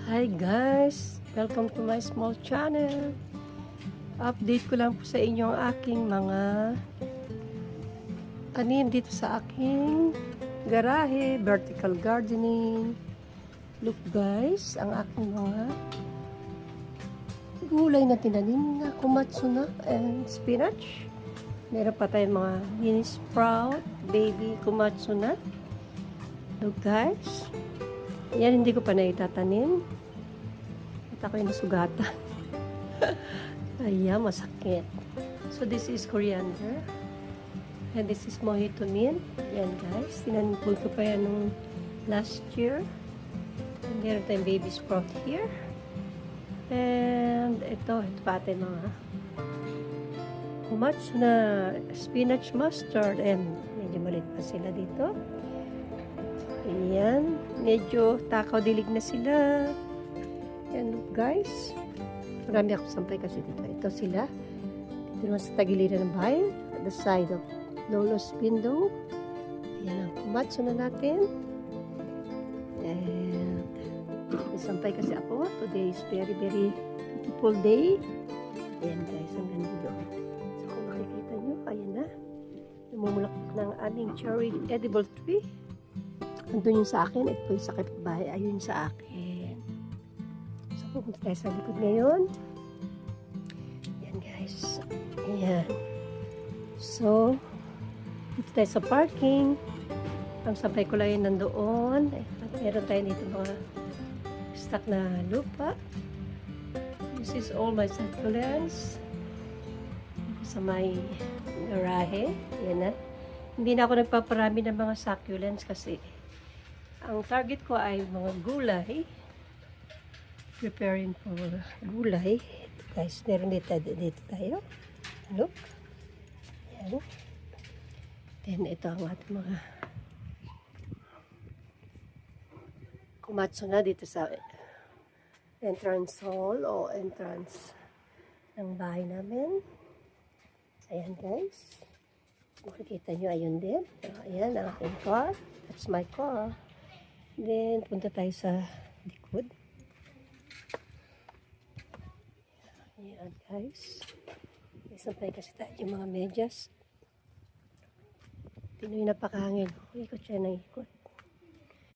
Hi guys! Welcome to my small channel. Update ko lang po sa inyo ang aking mga tanim dito sa aking garahe, vertical gardening. Look guys, ang aking mga gulay na tinanim na kumatsuna and spinach. Meron pa tayong mga mini sprout, baby kumatsuna. Look guys, yan hindi ko pa naitatanim. At ako yung nasugatan. Ayan, masakit. So this is coriander. And this is mojito mint. Yan guys, tinanim ko pa yan nung last year. And meron tayong baby sprout here. And ito pa tayong mga kumatsuna, spinach mustard. And medyo maliit pa sila dito. Ayan, medyo takaw dilig na sila. Ayan guys, marami ako sampay kasi dito. Ito sila, dito naman sa tagiliran ng bahay, at the side of Lolo's window. Ayan ang kumatsuna natin. And may sampay kasi ako. Today is very beautiful day. Ayan guys, ang ganda doon. So kung makikita nyo, ayan na, namumulaklak ng aming cherry edible tree. Andun yung sa akin, ito yung sa kapitbahay, ayun sa akin. So, pupunta tayo sa likod ngayon. Yan guys. Ayan. So, dito tayo sa parking. Ang sabay ko lang yun nandoon. At meron tayo dito mga stock na lupa. This is all my succulents. Sa may garahe. Yan na. Hindi na ako nagpaparami ng mga succulents kasi ang target ko ay mga gulay. Preparing for gulay. Guys, meron dito tayo. Look. Yan. Then, ito ang ating mga kumatsuna dito sa entrance hall o entrance ng bahay namin. Ayan guys. Makikita nyo, ayun din. Ayan, ang aking car. That's my car. Then, punta tayo sa likod. Ayan, guys. Isampay kasi tayo yung mga medyas. Pinoy napakahangin. Ikot siya ng ikot.